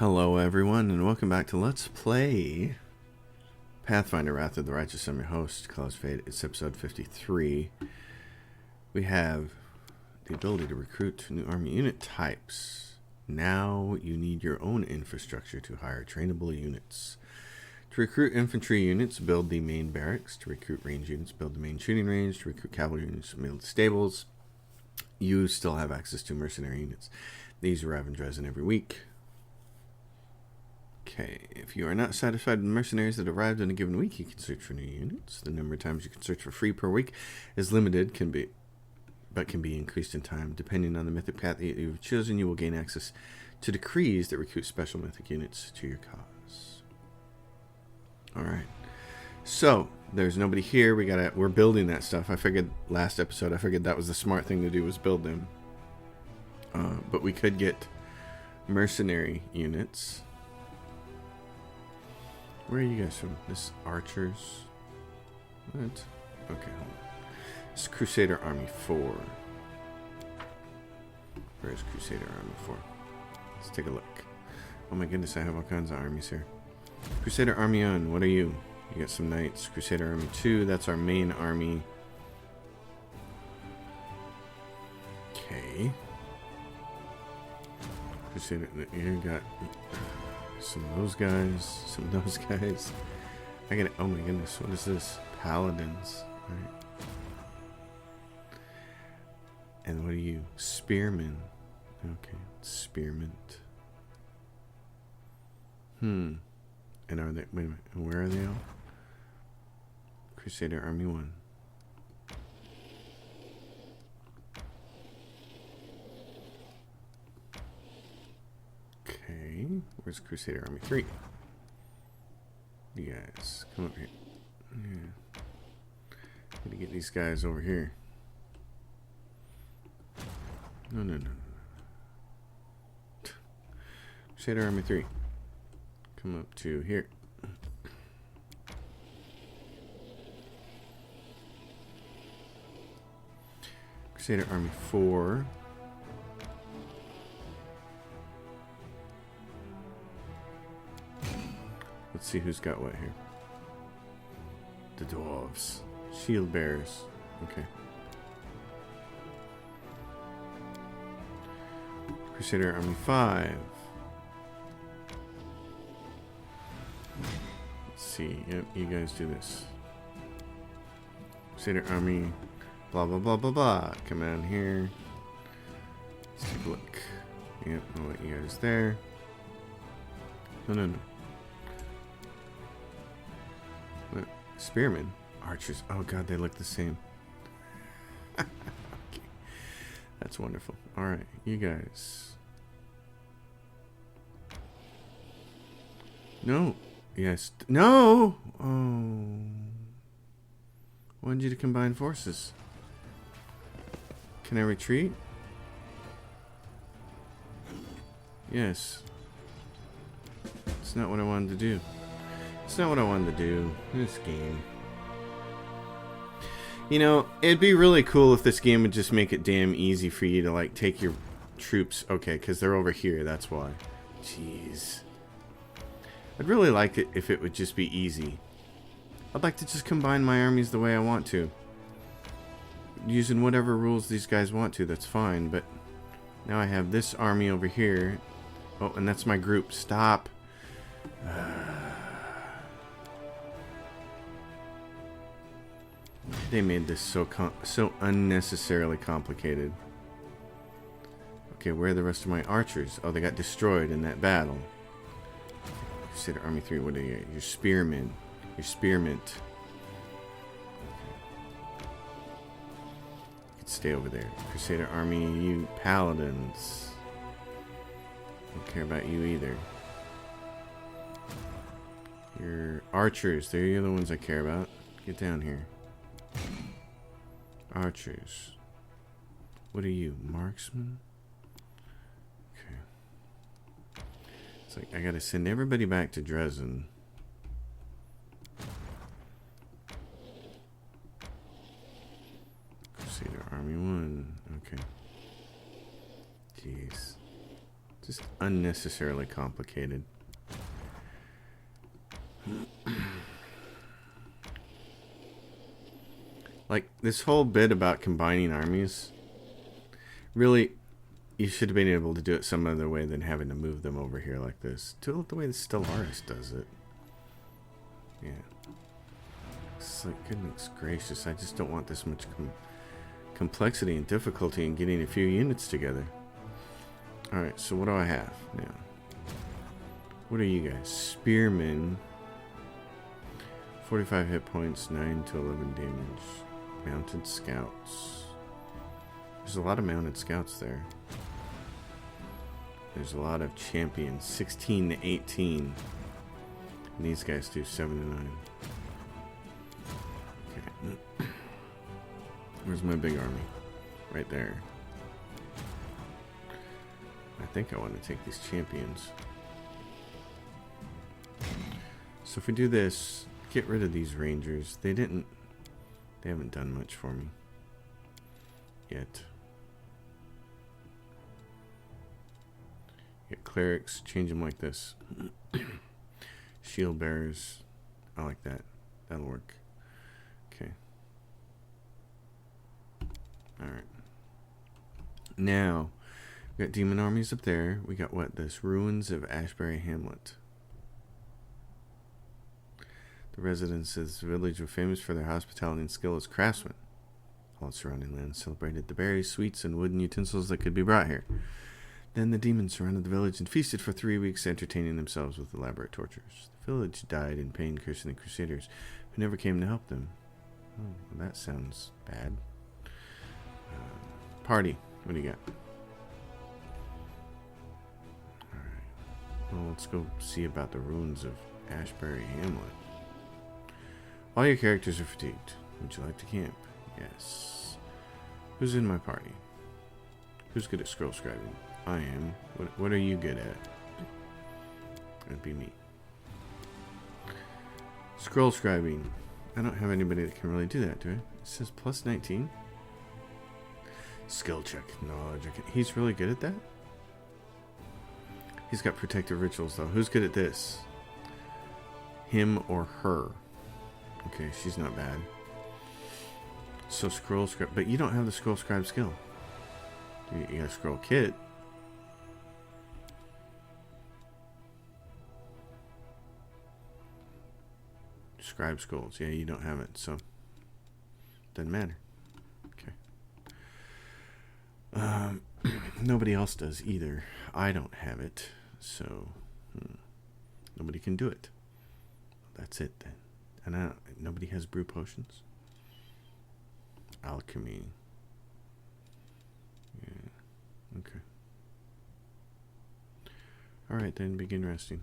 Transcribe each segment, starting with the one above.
Hello everyone, and welcome back to Let's Play Pathfinder, Wrath of the Righteous. I'm your host, Cause Fade. It's episode 53. We have the ability to recruit new army unit types. Now you need your own infrastructure to hire trainable units. To recruit infantry units, build the main barracks. To recruit range units, build the main shooting range. To recruit cavalry units, build stables. You still have access to mercenary units. These arrive in Dresden every week. Okay, if you are not satisfied with the mercenaries that arrived in a given week, you can search for new units. The number of times you can search for free per week is limited, but can be increased in time. Depending on the mythic path that you've chosen, you will gain access to decrees that recruit special mythic units to your cause. Alright, so there's nobody here. We're building that stuff. I figured last episode, that was the smart thing to do, was build them. But we could get mercenary units. Where are you guys from? This archers? What? Okay, hold on. This is Crusader Army 4. Where is Crusader Army 4? Let's take a look. Oh my goodness, I have all kinds of armies here. Crusader Army 1, what are you? You got some knights. Crusader Army 2, that's our main army. Okay. Crusader, you got some of those guys, some of those guys. I got it. Oh my goodness, what is this? Paladins. Alright. And what are you? Spearmen. Okay, spearmen. And are they, wait a minute, where are they all? Crusader Army 1. Okay, where's Crusader Army 3? You guys, come up here. Yeah. Gotta get these guys over here. No. Crusader Army 3. Come up to here. Crusader Army 4. Let's see who's got what here. The dwarves. Shield bearers. Okay. Crusader Army 5. Let's see. Yep, you guys do this. Crusader Army blah blah blah blah blah. Come down here. Let's take a look. Yep, I'll let you guys there. No. What? Spearmen? Archers. Oh god, they look the same. Okay. That's wonderful. Alright, you guys. No. Yes. No! Oh. Wanted you to combine forces. Can I retreat? Yes. It's not what I wanted to do. It's not what I wanted to do. This game. You know, it'd be really cool if this game would just make it damn easy for you to, like, take your troops. Okay, because they're over here, that's why. Jeez. I'd really like it if it would just be easy. I'd like to just combine my armies the way I want to. Using whatever rules these guys want to, that's fine, but now I have this army over here. Oh, and that's my group. Stop. They made this so unnecessarily complicated. Okay, where are the rest of my archers? Oh, they got destroyed in that battle. Crusader Army 3, what are you? Your spearmen. Your spearmen. Stay over there. Crusader Army, you paladins. Don't care about you either. Your archers, they're the other ones I care about. Get down here. Archers. What are you? Marksmen? Okay. It's like I gotta send everybody back to Dresden. Army 1. Okay. Jeez. Just unnecessarily complicated. Like, this whole bit about combining armies, really, you should have been able to do it some other way than having to move them over here like this. Do it the way the Stellaris does it. Yeah. It's like, goodness gracious, I just don't want this much complexity and difficulty in getting a few units together. Alright, so what do I have now? What are you guys? Spearmen. 45 hit points, 9 to 11 damage. Mounted scouts. There's a lot of mounted scouts there. There's a lot of champions. 16 to 18. And these guys do 7 to 9. Okay. Where's my big army? Right there. I think I want to take these champions. So if we do this, get rid of these rangers. They haven't done much for me yet. Get clerics, change them like this. Shield bearers. I like that. That'll work. Okay. Alright. Now, we got demon armies up there. We got what? This ruins of Ashbury Hamlet. The residents of this village were famous for their hospitality and skill as craftsmen. All the surrounding land celebrated the berries, sweets, and wooden utensils that could be brought here. Then the demons surrounded the village and feasted for 3 weeks, entertaining themselves with elaborate tortures. The village died in pain, cursing the crusaders, who never came to help them. Oh, well, that sounds bad. Party. What do you got? Alright. Well, let's go see about the ruins of Ashbury Hamlet. All your characters are fatigued. Would you like to camp? Yes. Who's in my party? Who's good at scroll scribing? I am. What are you good at? That'd be me. Scroll scribing. I don't have anybody that can really do that, do I? It says plus 19. Skill check. Knowledge. He's really good at that? He's got protective rituals, though. Who's good at this? Him or her? Okay, she's not bad. So scroll scribe, but you don't have the scroll scribe skill. You got a scroll kit. Scribe scrolls, yeah, you don't have it, so doesn't matter. Okay. Nobody else does either. I don't have it, so nobody can do it. That's it then. And nobody has brew potions. Alchemy. Yeah. Okay. Alright then, begin resting.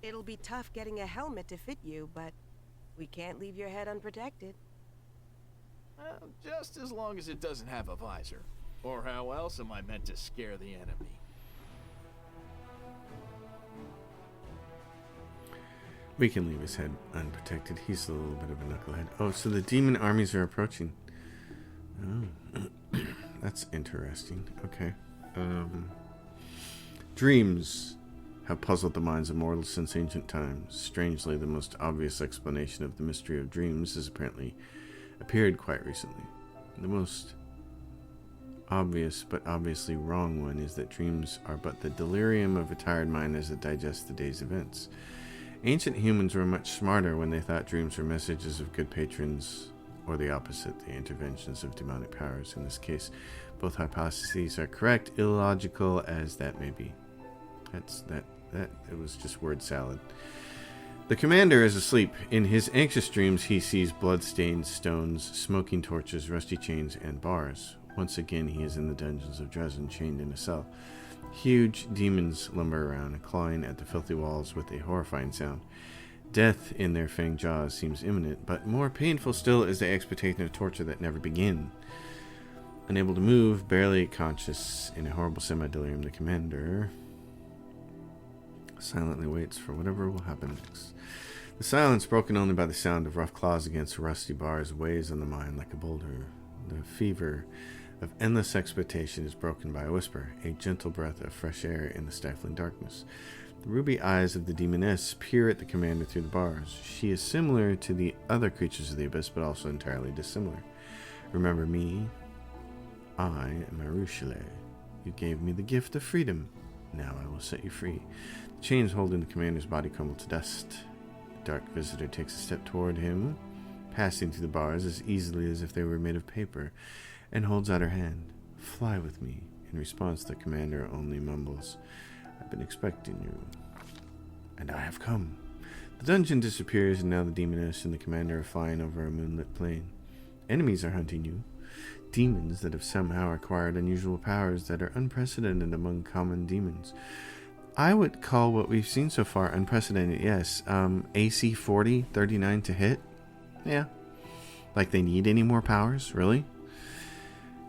It'll be tough getting a helmet to fit you, but we can't leave your head unprotected. Just as long as it doesn't have a visor. Or how else am I meant to scare the enemy? We can leave his head unprotected. He's a little bit of a knucklehead. Oh, so the demon armies are approaching. Oh, that's interesting. Okay. Dreams have puzzled the minds of mortals since ancient times. Strangely, the most obvious explanation of the mystery of dreams has apparently appeared quite recently. The most obvious, but obviously wrong one, is that dreams are but the delirium of a tired mind as it digests the day's events. Ancient humans were much smarter when they thought dreams were messages of good patrons, or the opposite, the interventions of demonic powers. In this case, both hypotheses are correct, illogical as that may be. It was just word salad. The commander is asleep. In his anxious dreams, he sees blood-stained stones, smoking torches, rusty chains, and bars. Once again, he is in the dungeons of Dresden, chained in a cell. Huge demons lumber around, clawing at the filthy walls with a horrifying sound. Death in their fanged jaws seems imminent, but more painful still is the expectation of torture that never begin. Unable to move, barely conscious, in a horrible semi-delirium, the commander silently waits for whatever will happen next. The silence, broken only by the sound of rough claws against rusty bars, weighs on the mind like a boulder. The fever of endless expectation is broken by a whisper, a gentle breath of fresh air in the stifling darkness. The ruby eyes of the demoness peer at the commander through the bars. She is similar to the other creatures of the abyss, but also entirely dissimilar. Remember me? I am Arushale. You gave me the gift of freedom. Now I will set you free. The chains holding the commander's body crumble to dust. The dark visitor takes a step toward him, passing through the bars as easily as if they were made of paper, and holds out her hand. Fly with me. In response, the commander only mumbles, I've been expecting you. And I have come. The dungeon disappears, and now the demoness and the commander are flying over a moonlit plain. Enemies are hunting you. Demons that have somehow acquired unusual powers that are unprecedented among common demons. I would call what we've seen so far unprecedented, yes. AC 40, 39 to hit? Yeah. Like they need any more powers? Really?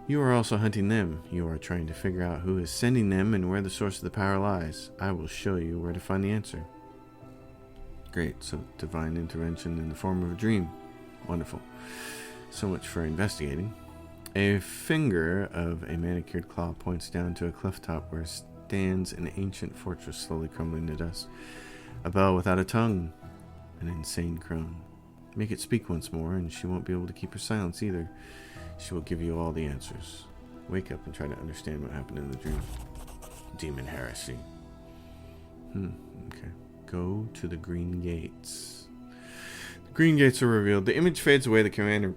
You are also hunting them. You are trying to figure out who is sending them and where the source of the power lies. I will show you where to find the answer. Great, so divine intervention in the form of a dream. Wonderful. So much for investigating. A finger of a manicured claw points down to a cliff top where stands an ancient fortress slowly crumbling to dust. A bell without a tongue. An insane crone. Make it speak once more, and she won't be able to keep her silence either. She will give you all the answers. Wake up and try to understand what happened in the dream. Demon heresy. Okay. Go to the green gates. The green gates are revealed. The image fades away. The commander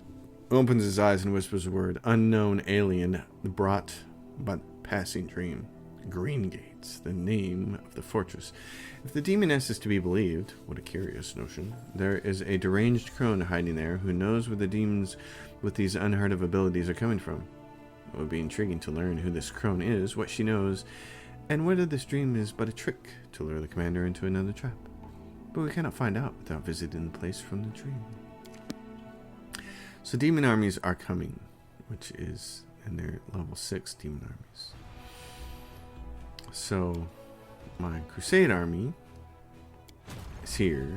opens his eyes and whispers a word. Unknown alien brought by the passing dream. Green gates, the name of the fortress. If the demoness is to be believed, what a curious notion, there is a deranged crone hiding there who knows where the demons with these unheard of abilities are coming from. It would be intriguing to learn who this crone is, what she knows, and whether this dream is but a trick to lure the commander into another trap. But we cannot find out without visiting the place from the dream. So demon armies are coming, which is, and they're level 6 demon armies. So my crusade army is here.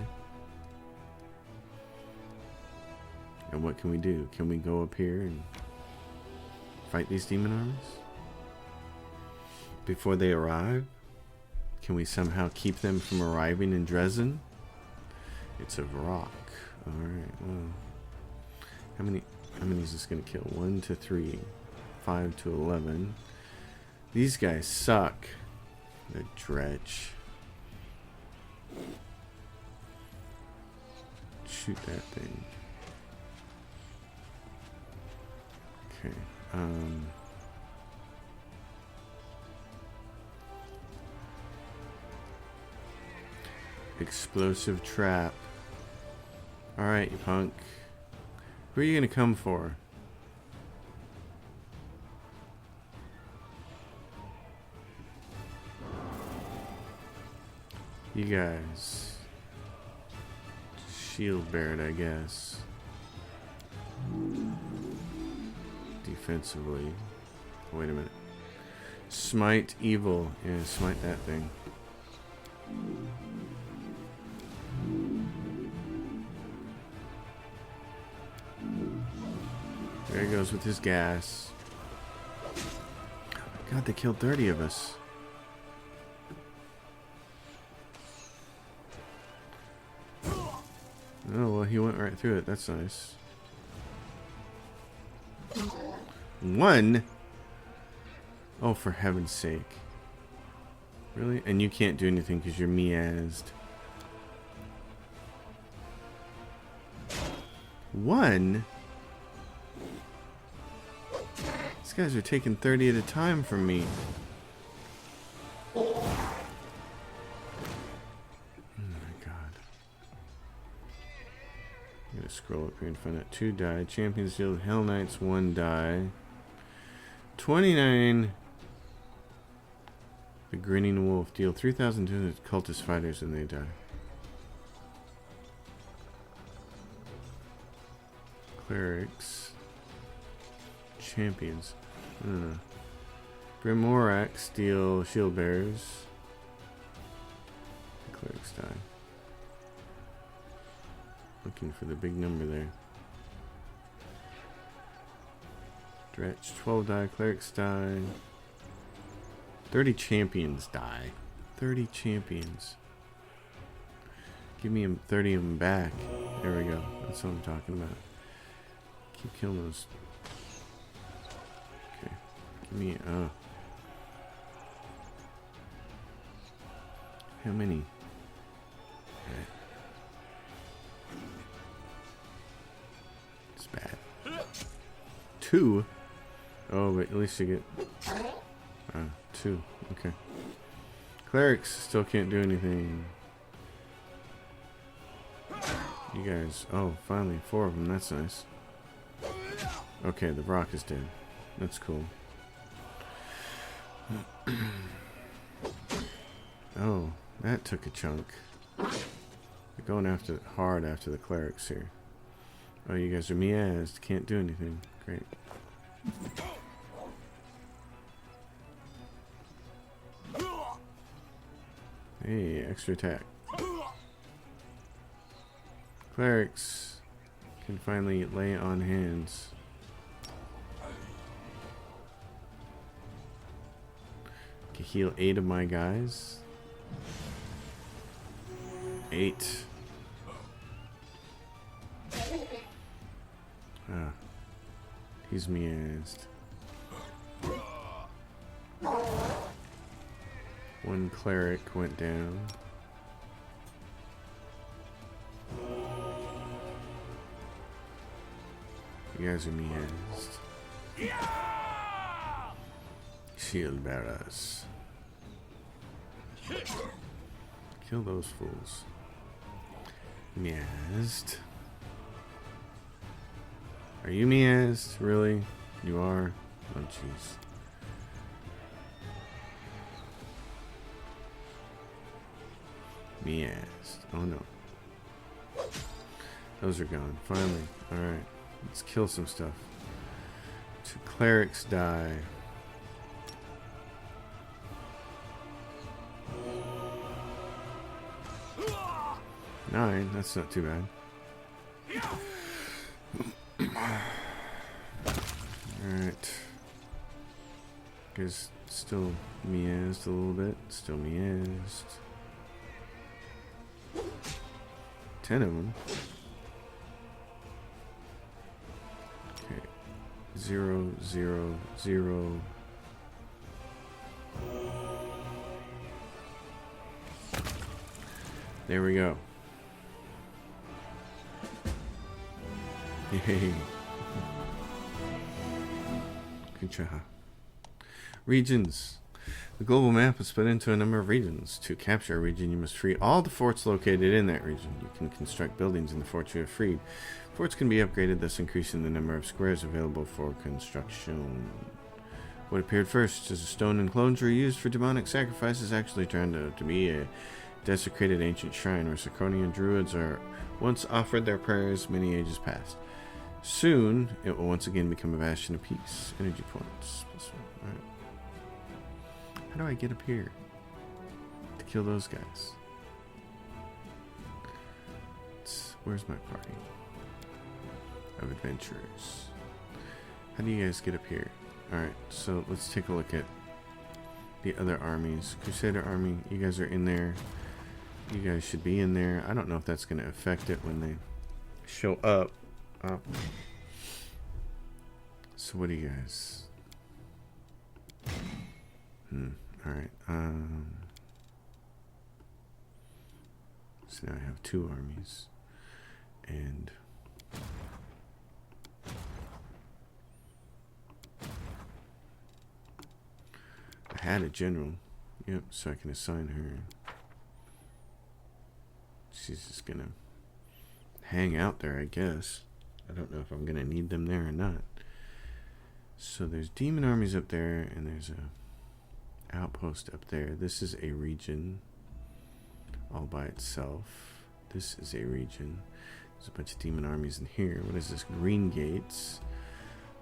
And what can we do? Can we go up here and fight these demon armies before they arrive? Can we somehow keep them from arriving in Dresden? It's a rock. Alright, well. How many is this going to kill? 1 to 3. 5 to 11. These guys suck. The dredge. Shoot that thing. Okay. Explosive trap. Alright, you punk. Who are you gonna come for? You guys. Shield bearer, I guess. Defensively. Wait a minute. Smite evil. Yeah, smite that thing. There he goes with his gas. God, they killed 30 of us. Oh, well, he went right through it. That's nice. 1? Oh, for heaven's sake. Really? And you can't do anything because you're meazed. 1? These guys are taking 30 at a time from me. Oh my god. I'm gonna scroll up here and find out 2 die. Champions deal Hell Knights 1 die. 29. The Grinning Wolf deal 3,200 cultist fighters and they die. Clerics. Champions. I don't know. Grimorax deal shield bearers. The clerics die. Looking for the big number there. Stretch. 12 die. Clerics die. 30 champions die. 30 champions. Give me 30 of them back. There we go. That's what I'm talking about. Keep killing those. Okay. Give me... Oh. How many? Okay. It's bad. 2? Oh, but at least you get... 2. Okay. Clerics still can't do anything. You guys... Oh, finally. 4 of them. That's nice. Okay, the rock is dead. That's cool. Oh, that took a chunk. They're going after hard after the clerics here. Oh, you guys are meazed. Can't do anything. Great. Hey, extra attack. Clerics can finally lay on hands. Can heal 8 of my guys. 8. Ah. He's meazed. 1 cleric went down. You guys are meazed. Shield bearers. Kill those fools. Meazed. Are you meazed? Really? You are? Oh, jeez. Meazed. Oh, no. Those are gone. Finally. Alright. Let's kill some stuff. 2 clerics die. 9. That's not too bad. Alright. Guys still meazed a little bit. Still meazed. 10 of them. Okay. 0, 0, 0. There we go. Yay. Good job. Regions. The global map is split into a number of regions. To capture a region, you must free all the forts located in that region. You can construct buildings in the forts you have freed. Forts can be upgraded, thus increasing the number of squares available for construction. What appeared first as a stone enclosure used for demonic sacrifices actually turned out to be a desecrated ancient shrine where Sarkonian druids are once offered their prayers many ages past. Soon, it will once again become a bastion of peace. Energy points. Alright. How do I get up here to kill those guys? Where's my party of adventurers? How do you guys get up here? Alright, so let's take a look at the other armies. Crusader army, you guys are in there. You guys should be in there. I don't know if that's going to affect it when they show up. Oh. So what do you guys... Alright, so now I have 2 armies. And... I had a general. Yep, so I can assign her. She's just gonna hang out there, I guess. I don't know if I'm gonna need them there or not. So there's demon armies up there, and there's a outpost up there. This is a region all by itself. This is a region. There's a bunch of demon armies in here. What is this? Green Gates.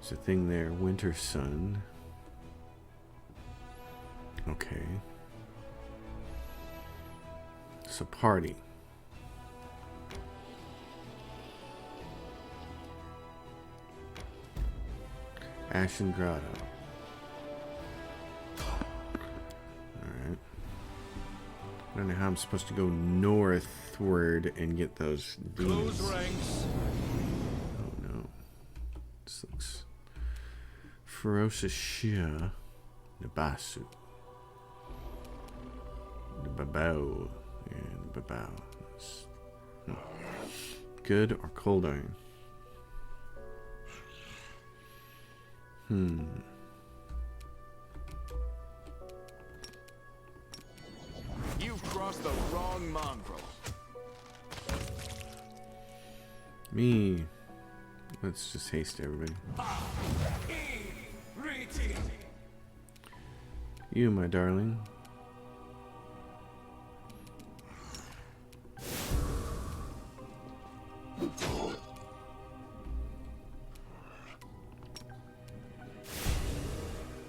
There's a thing there. Winter Sun. Okay. So party. Ashen Grotto. Alright. I don't know how I'm supposed to go northward and get those demons. Close ranks. Oh no. This looks ferocious. Shia. Nabasu. Nababao. Yeah, Nababao. Good or cold iron? You've crossed the wrong mongrel. Me. Let's just haste everybody. You, my darling.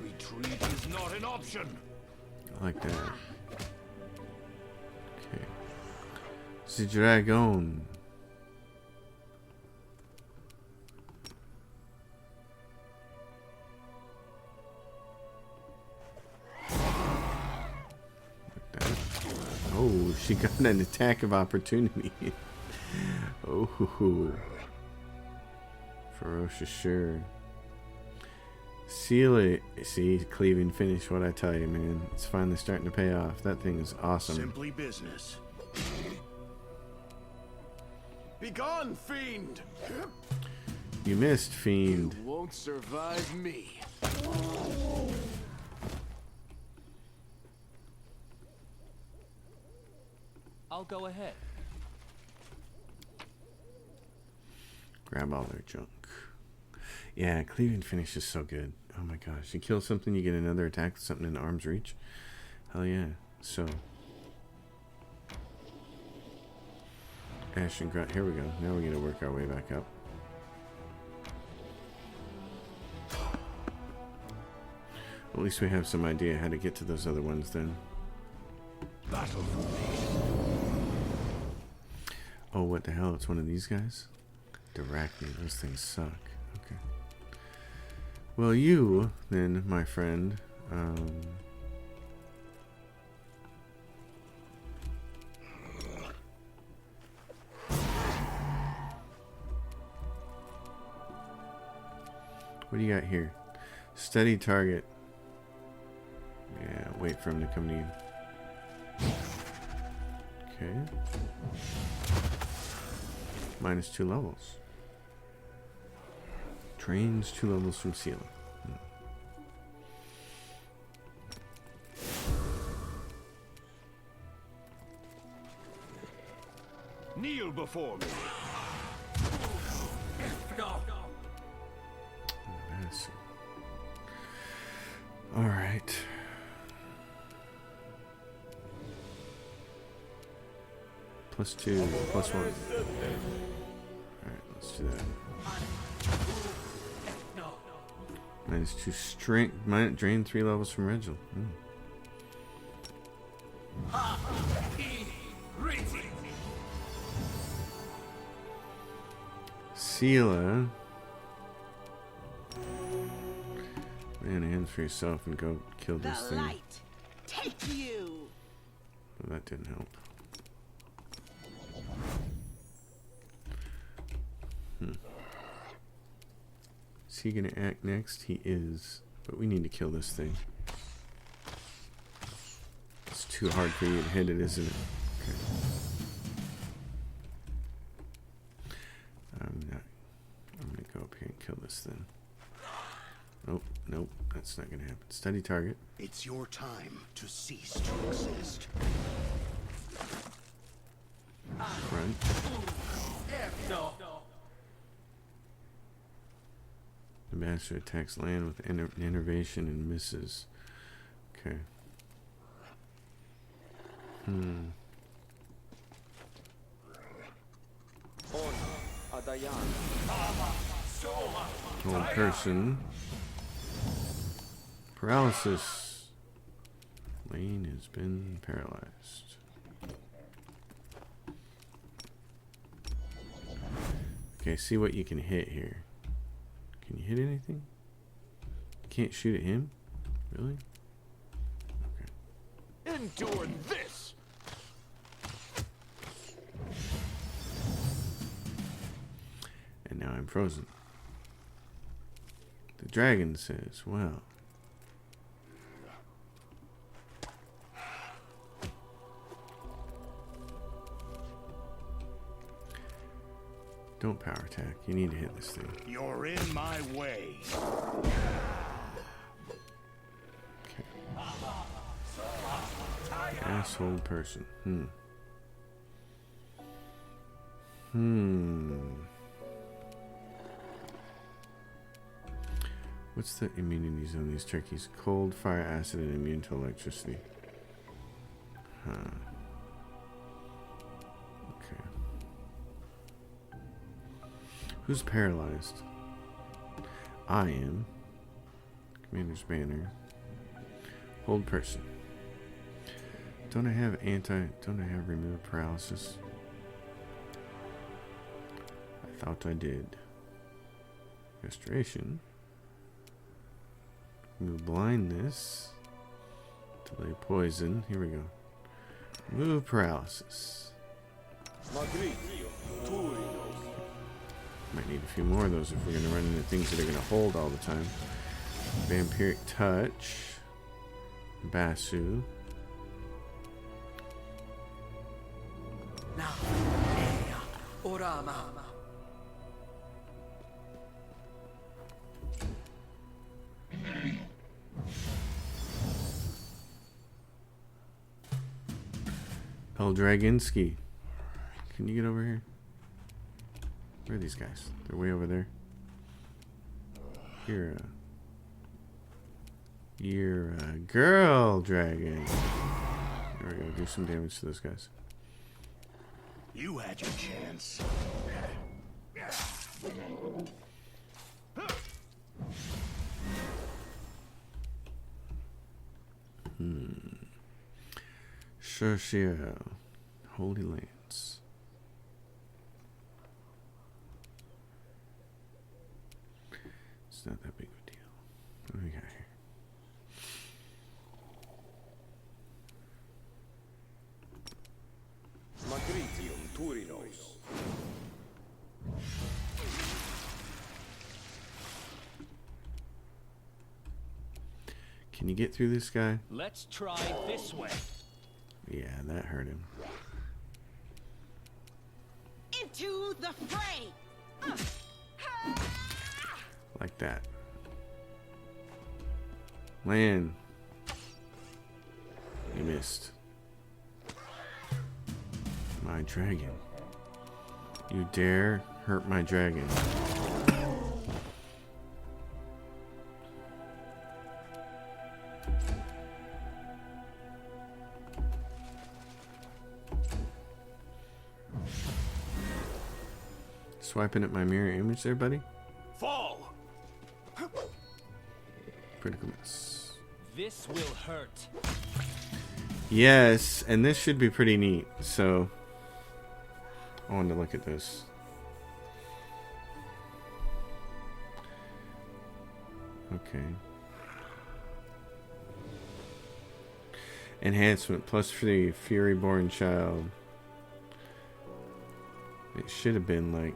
Retreat is not an option. I like that. Okay. The dragon. Like that. Oh, she got an attack of opportunity. Oh, ferocious, sure. Seal it. See, cleaving finish. What I tell you, man, it's finally starting to pay off. That thing is awesome. Simply business. Begone, fiend! You missed, fiend. You won't survive me. I'll go ahead. Grab all their junk. Yeah, cleaving finish is so good. Oh my gosh. You kill something, you get another attack with something in arm's reach. Hell yeah. So. Ash and Grunt. Here we go. Now we're going to work our way back up. At least we have some idea how to get to those other ones then. Battle for me. Oh, what the hell? It's one of these guys? Directly. Those things suck. Okay. Well, you, then, my friend, what do you got here? Steady target. Yeah, wait for him to come to you. Okay. -2 levels. Trains 2 levels from ceiling. Kneel before me. All right. +2, +1. Alright, let's do that. -2 strength. Drain 3 levels from Reginald. Sela. Man, hands for yourself and go kill this The thing. light. Take you. Well, that didn't help. Is he gonna act next? He is. But we need to kill this thing. It's too hard for you to hit it, isn't it? Okay. I'm gonna go up here and kill this thing. Nope, nope, that's not gonna happen. Steady target. It's your time to cease to exist. Run. The master attacks land with innervation and misses. Okay. Old person. Paralysis. Lane has been paralyzed. Okay, see what you can hit here. Can you hit anything? can't shoot at him? Really? Endure this! And now I'm frozen. The dragon says, well. Don't power attack. You need to hit this thing. You're in my way. Okay. Asshole person. What's the immunities on these turkeys? Cold, fire, acid, and immune to electricity. Okay. Who's paralyzed? I am. Commander's banner. Hold person. Don't I have remove paralysis? I thought I did. Restoration. Remove blindness. Delay poison. Here we go. Remove paralysis. Might need a few more of those if we're going to run into things that are going to hold all the time. Vampiric touch. Basu. Eldraginski. Can you get over here? Where are these guys? They're way over there. You're a girl dragon. There we go. Do some damage to those guys. You had your chance. Sure. Holy Lance. It's not that big of a deal. What do we got here? Can you get through this guy? Let's try this way. Yeah, that hurt him. Into the fray! Like that. Land. You missed. My dragon. You dare hurt my dragon. Swiping at my mirror image there, buddy. Fall. Critical miss. This will hurt. Yes, and this should be pretty neat. So, I wanted to look at this. Okay. Enhancement plus for the Fury-born child. It should have been like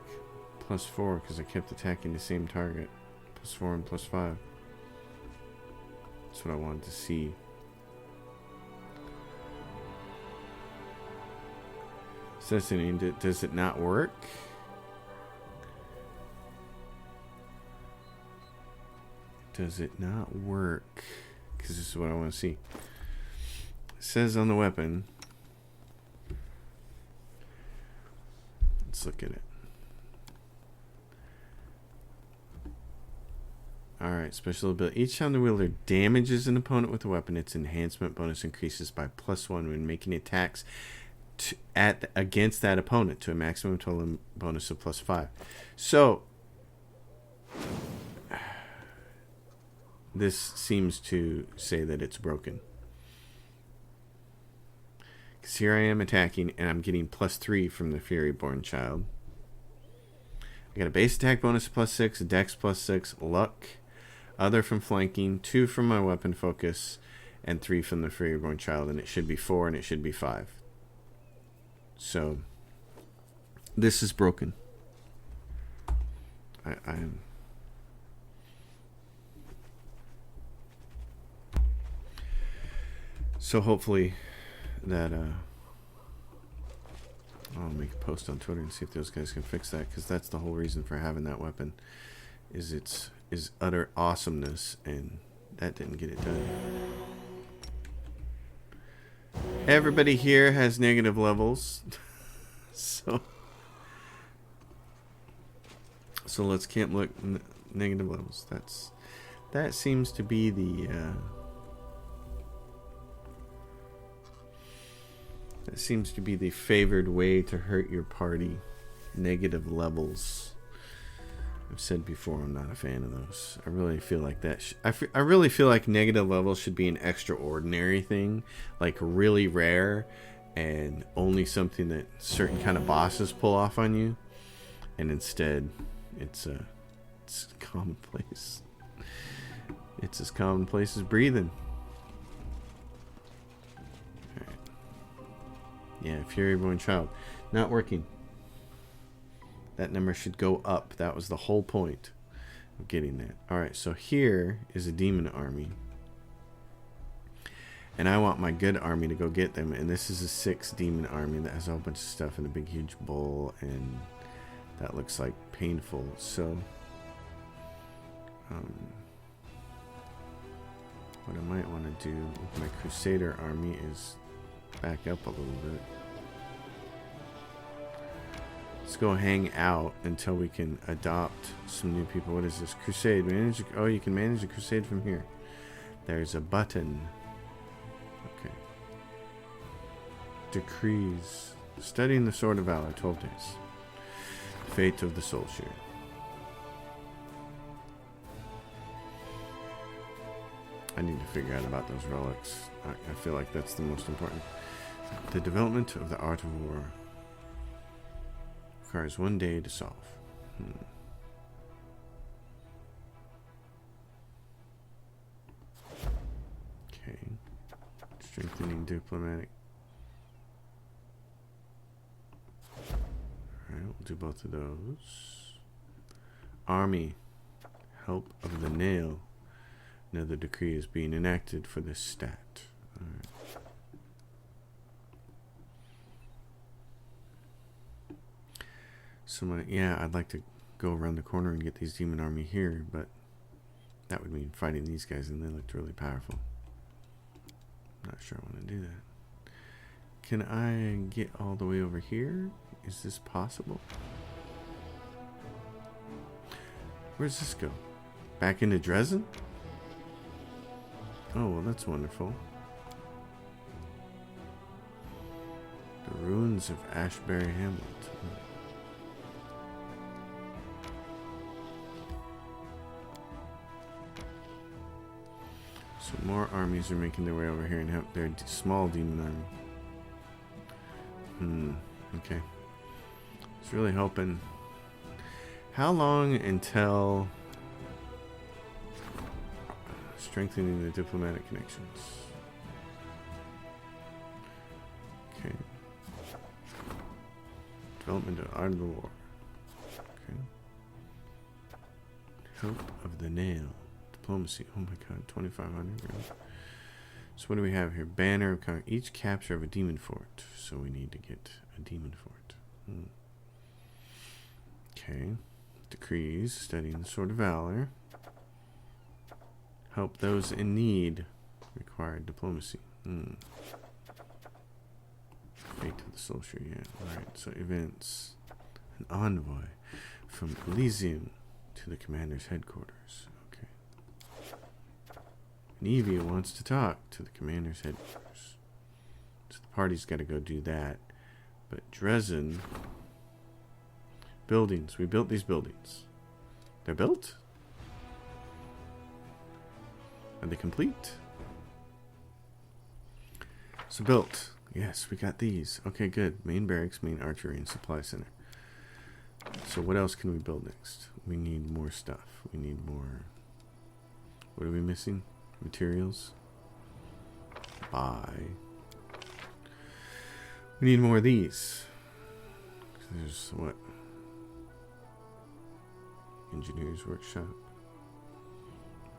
+4 because I kept attacking the same target. +4 and +5. That's what I wanted to see. Assassination, does it not work? Does it not work? Because this is what I want to see. It says on the weapon. Let's look at it. Alright, special ability. Each time the wielder damages an opponent with a weapon, its enhancement bonus increases by +1 when making attacks against that opponent to a maximum total bonus of +5. So, this seems to say that it's broken. Because here I am attacking, and I'm getting +3 from the Fury-born child. I got a base attack bonus of +6, a dex +6, luck, other from flanking, 2 from my weapon focus, and 3 from the freeborn child, and it should be 4 and it should be 5. So this is broken. I'm so hopefully that I'll make a post on Twitter and see if those guys can fix that, because that's the whole reason for having that weapon, is utter awesomeness, and that didn't get it done. Everybody here has negative levels. So let's camp look negative levels. That seems to be the favored way to hurt your party. Negative levels. I've said before, I'm not a fan of those. I really feel like I really feel like negative levels should be an extraordinary thing, like really rare, and only something that certain kind of bosses pull off on you. And instead, it's commonplace. It's as commonplace as breathing. All right. Yeah, Fury Born Child, not working. That number should go up. That was the whole point of getting that. Alright, so here is a demon army. And I want my good army to go get them. And this is a 6 demon army that has a whole bunch of stuff in a big huge bowl. And that looks like painful. So what I might want to do with my Crusader army is back up a little bit. Let's go hang out until we can adopt some new people. What is this? Crusade. Manage. Oh, you can manage a crusade from here. There's a button. Okay. Decrees. Studying the Sword of Valor. 12 days. Fate of the Soul Shear. I need to figure out about those relics. I feel like that's the most important. The development of the art of war. Requires 1 day to solve. Okay. Strengthening diplomatic. Alright, we'll do both of those. Army. Help of the Nail. Another decree is being enacted for this stat. Alright. Yeah, I'd like to go around the corner and get these demon army here, but that would mean fighting these guys, and they looked really powerful. I'm not sure I want to do that. Can I get all the way over here? Is this possible? Where does this go? Back into Dresden? Oh, well, that's wonderful. The ruins of Ashbury, Hamlet. So more armies are making their way over here and have their small demon army. Okay. It's really hoping. How long until strengthening the diplomatic connections? Okay. Development of art of the war. Okay. Help of the nail. Diplomacy. Oh my god, 2,500. Really? So what do we have here? Banner of each capture of a demon fort. So we need to get a demon fort. Okay. Decrees. Studying the Sword of Valor. Help those in need. Required diplomacy. Fate of the Soul Shear. Yeah. Alright. So events. An envoy from Elysium to the commander's headquarters. Nevia wants to talk to the commander's headquarters. So the party's got to go do that. But Dresden... Buildings. We built these buildings. They're built? Are they complete? So built. Yes, we got these. Okay, good. Main barracks, main archery, and supply center. So what else can we build next? We need more stuff. We need more... What are we missing? Materials. Buy. We need more of these. There's what? Engineer's workshop.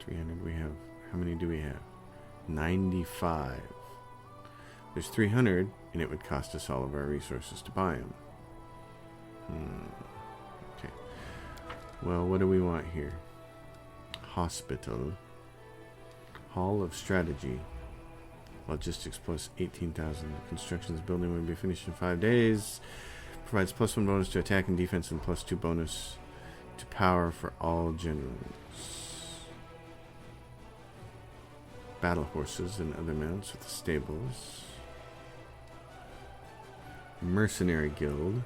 300 we have. How many do we have? 95. There's 300, and it would cost us all of our resources to buy them. Okay. Well, what do we want here? Hospital. Hall of Strategy. Logistics plus 18,000. Construction of the building will be finished in 5 days. Provides +1 bonus to attack and defense and +2 bonus to power for all generals. Battle horses and other mounts with the stables. Mercenary Guild.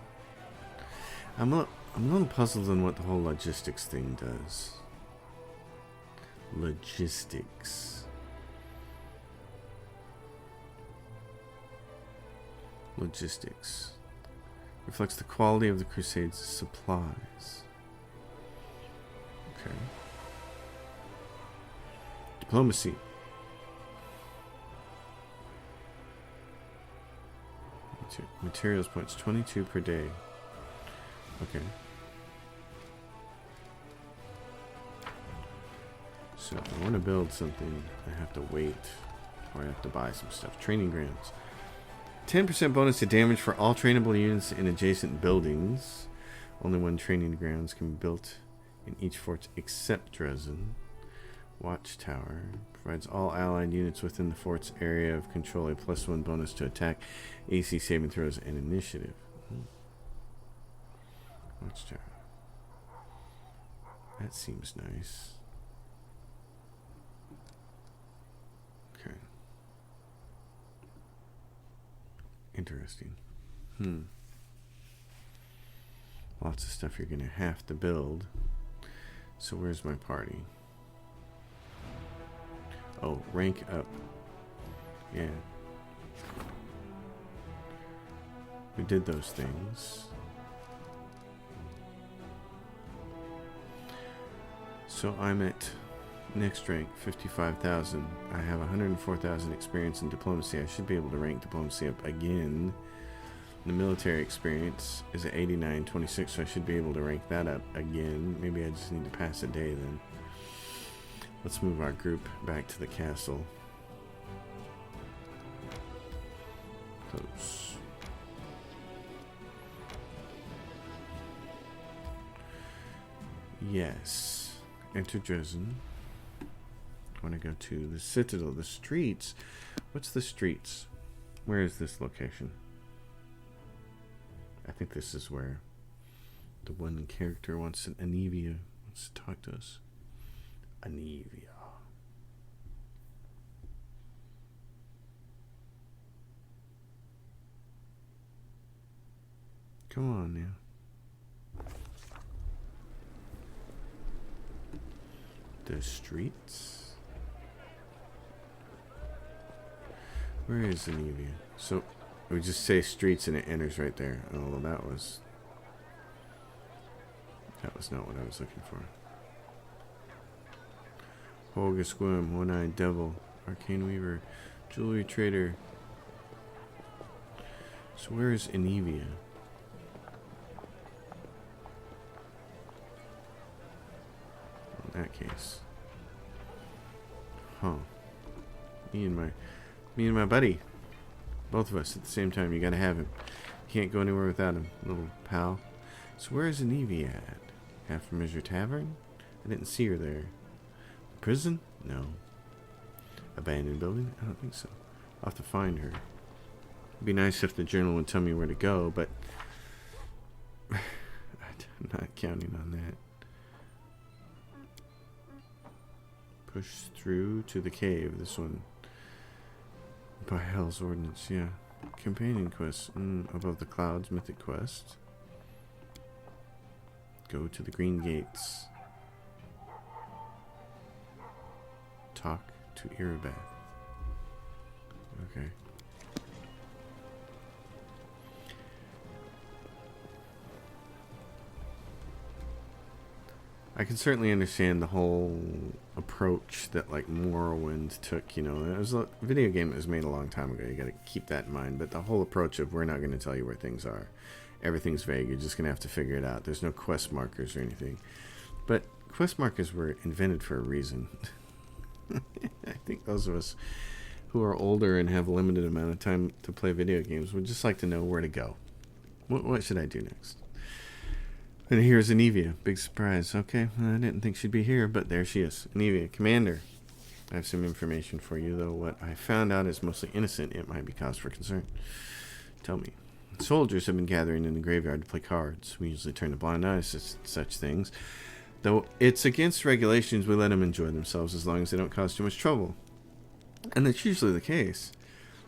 I'm a little puzzled on what the whole logistics thing does. Logistics. Logistics. Reflects the quality of the Crusade's supplies. Okay. Diplomacy. Materials points 22 per day. Okay. So if I want to build something, I have to wait, or I have to buy some stuff. Training grounds. 10% bonus to damage for all trainable units in adjacent buildings. Only 1 training grounds can be built in each fort except Dresden. Watchtower. Provides all allied units within the fort's area of control a +1 bonus to attack, AC saving throws, and initiative. Watchtower. That seems nice. Okay. Interesting. Lots of stuff you're going to have to build. So where's my party? Oh, rank up. Yeah. We did those things. So I'm at next rank, 55,000. I have 104,000 experience in diplomacy. I should be able to rank diplomacy up again. The military experience is at 89.26, so I should be able to rank that up again. Maybe I just need to pass a day then. Let's move our group back to the castle. Close. Yes. Enter Dresden. I want to go to the Citadel. The streets. What's the streets? Where is this location? I think this is where the one character wants an Anivia wants to talk to us. Anivia. Come on now. The streets. Where is Anivia? So we just say streets and it enters right there. Oh, well, that was not what I was looking for. Holga Squim, One-Eyed Devil, Arcane Weaver, Jewelry Trader. So where is Anivia? In that case. Huh. Me and my buddy. Both of us at the same time. You gotta have him. Can't go anywhere without him, little pal. So where is Anivia at? Half Measure Tavern? I didn't see her there. Prison? No. Abandoned building? I don't think so. I'll have to find her. It'd be nice if the journal would tell me where to go, but I'm not counting on that. Push through to the cave. This one. By Hell's Ordinance, yeah. Companion quest. Above the Clouds, Mythic quest. Go to the Green Gates. Talk to Irabeth. Okay. I can certainly understand the whole approach that like Morrowind took. You know, it was a video game that was made a long time ago. You got to keep that in mind. But the whole approach of we're not going to tell you where things are. Everything's vague. You're just going to have to figure it out. There's no quest markers or anything. But quest markers were invented for a reason. I think those of us who are older and have a limited amount of time to play video games would just like to know where to go. What should I do next? And here's Anivia. Big surprise. Okay, I didn't think she'd be here, but there she is. Anivia, Commander. I have some information for you, though what I found out is mostly innocent. It might be cause for concern. Tell me. Soldiers have been gathering in the graveyard to play cards. We usually turn a blind eye to such things. Though it's against regulations, we let them enjoy themselves as long as they don't cause too much trouble. And that's usually the case.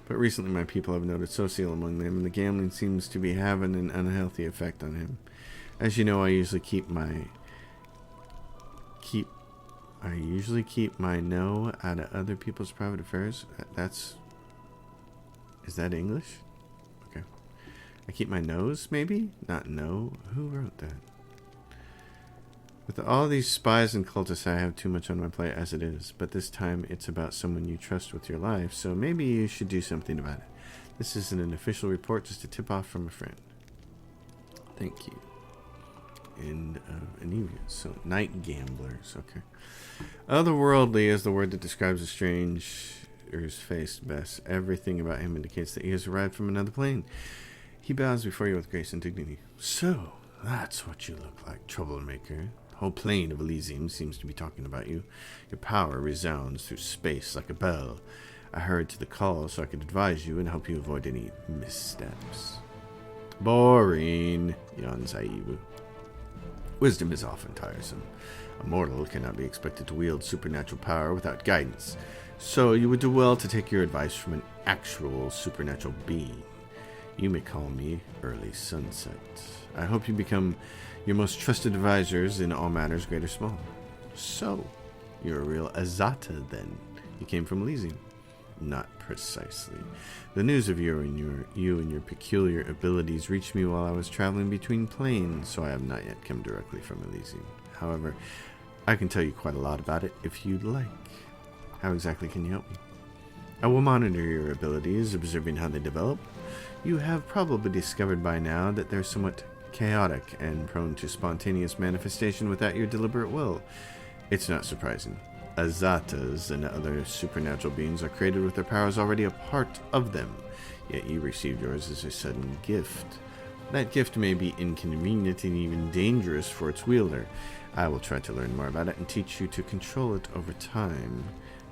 But recently my people have noted Social among them, and the gambling seems to be having an unhealthy effect on him. As you know, I usually keep my no out of other people's private affairs. Is that English? Okay. I keep my nose, maybe? Not no. Who wrote that? With all these spies and cultists, I have too much on my plate as it is. But this time, it's about someone you trust with your life, so maybe you should do something about it. This isn't an official report, just a tip-off from a friend. Thank you. End of Anivia. So, night gamblers. Okay. Otherworldly is the word that describes a stranger's face best. Everything about him indicates that he has arrived from another plane. He bows before you with grace and dignity. So, that's what you look like, troublemaker. The whole plane of Elysium seems to be talking about you. Your power resounds through space like a bell. I hurried to the call so I could advise you and help you avoid any missteps. Boring, yawns Aibu. Wisdom is often tiresome. A mortal cannot be expected to wield supernatural power without guidance, so you would do well to take your advice from an actual supernatural being. You may call me Early Sunset. I hope you become your most trusted advisors in all matters, great or small. So, you're a real Azata, then. You came from Elysium. Not precisely. The news of you and your peculiar abilities reached me while I was traveling between planes, so I have not yet come directly from Elysium. However, I can tell you quite a lot about it if you'd like. How exactly can you help me? I will monitor your abilities, observing how they develop. You have probably discovered by now that they're somewhat chaotic and prone to spontaneous manifestation without your deliberate will. It's not surprising. Azatas and other supernatural beings are created with their powers already a part of them, yet you received yours as a sudden gift. That gift may be inconvenient and even dangerous for its wielder. I will try to learn more about it and teach you to control it over time.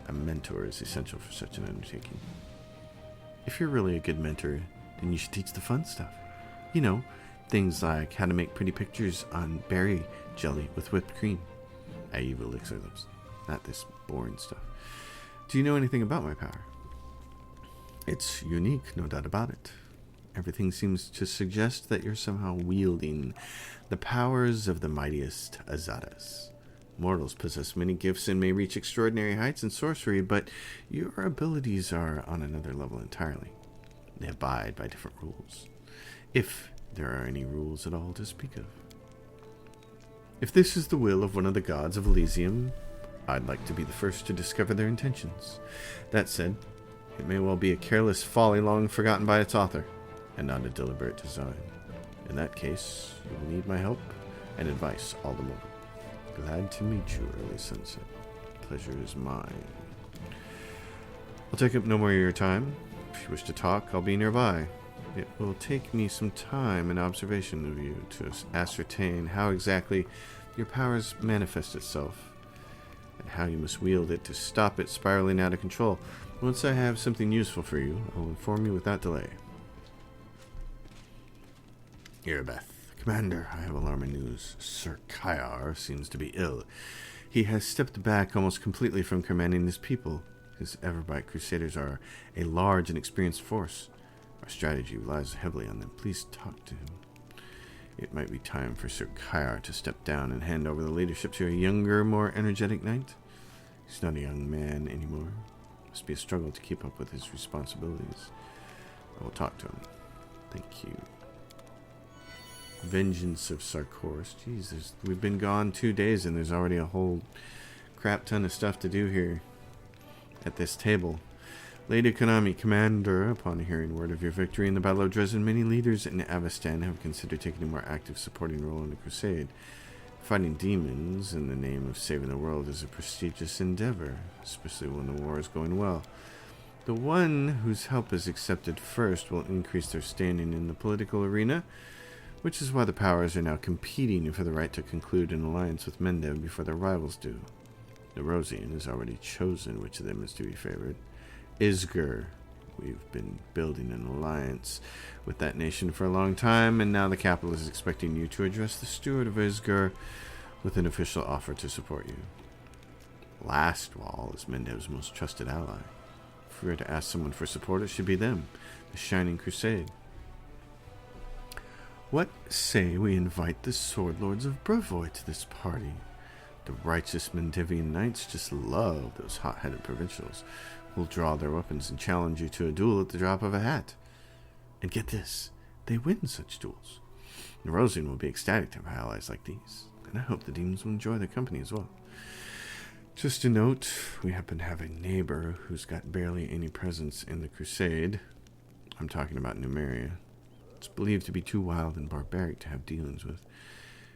A mentor is essential for such an undertaking. If you're really a good mentor, then you should teach the fun stuff. You know, things like how to make pretty pictures on berry jelly with whipped cream. Aiva licks her lips. Not this boring stuff. Do you know anything about my power? It's unique, no doubt about it. Everything seems to suggest that you're somehow wielding the powers of the mightiest Azatas. Mortals possess many gifts and may reach extraordinary heights in sorcery, but your abilities are on another level entirely. They abide by different rules, if there are any rules at all to speak of. If this is the will of one of the gods of Elysium, I'd like to be the first to discover their intentions. That said, it may well be a careless folly long forgotten by its author, and not a deliberate design. In that case, you will need my help and advice all the more. Glad to meet you, Early Sunset. Pleasure is mine. I'll take up no more of your time. If you wish to talk, I'll be nearby. It will take me some time and observation of you to ascertain how exactly your powers manifest itself, and how you must wield it to stop it spiraling out of control. Once I have something useful for you, I'll inform you without delay. Irabeth. Commander, I have alarming news. Sir Kayar seems to be ill. He has stepped back almost completely from commanding his people. His Everbright Crusaders are a large and experienced force. Our strategy relies heavily on them. Please talk to him. It might be time for Sir Kayar to step down and hand over the leadership to a younger, more energetic knight. He's not a young man anymore. It must be a struggle to keep up with his responsibilities. I will talk to him. Thank you. Vengeance of Sarkors. Jesus, we've been gone 2 days and there's already a whole crap ton of stuff to do here at this table. Lady Konami, Commander, upon hearing word of your victory in the Battle of Dresden, many leaders in Avestan have considered taking a more active supporting role in the crusade. Fighting demons in the name of saving the world is a prestigious endeavor, especially when the war is going well. The one whose help is accepted first will increase their standing in the political arena, which is why the powers are now competing for the right to conclude an alliance with Mendev before their rivals do. Nerosian has already chosen which of them is to be favored. Isger. We've been building an alliance with that nation for a long time, and now the capital is expecting you to address the steward of Isger with an official offer to support you. Lastwall is Mendev's most trusted ally. If we were to ask someone for support, it should be them, the Shining Crusade. What say we invite the Sword Lords of Brevoy to this party? The righteous Mendevian knights just love those hot-headed provincials who'll draw their weapons and challenge you to a duel at the drop of a hat. And get this, they win such duels. Nerosian will be ecstatic to have allies like these, and I hope the demons will enjoy their company as well. Just a note, we happen to have a neighbor who's got barely any presence in the crusade. I'm talking about Numeria. It's believed to be too wild and barbaric to have dealings with.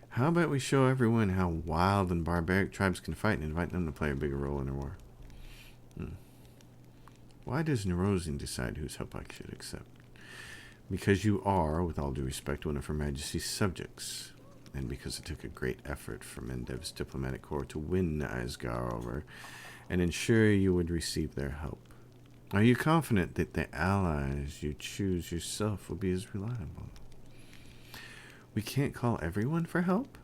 How about we show everyone how wild and barbaric tribes can fight and invite them to play a bigger role in the war? Why does Nerosian decide whose help I should accept? Because you are, with all due respect, one of Her Majesty's subjects, and because it took a great effort for Mendev's diplomatic corps to win Aesgar over and ensure you would receive their help. Are you confident that the allies you choose yourself will be as reliable? We can't call everyone for help?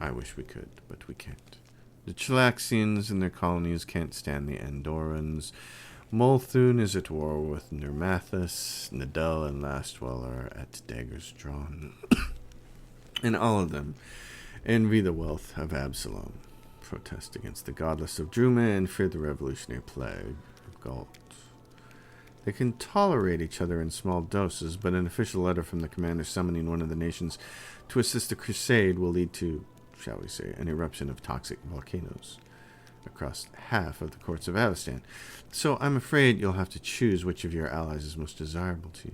I wish we could, but we can't. The Chilaxians and their colonies can't stand the Andorrans. Multhun is at war with Nermathus. Nadell and Lastwell are at daggers drawn. And all of them envy the wealth of Absalom, protest against the godless of Druma, and fear the revolutionary plague of Galt. They can tolerate each other in small doses, but an official letter from the commander summoning one of the nations to assist the crusade will lead to, shall we say, an eruption of toxic volcanoes across half of the courts of Avestan. So I'm afraid you'll have to choose which of your allies is most desirable to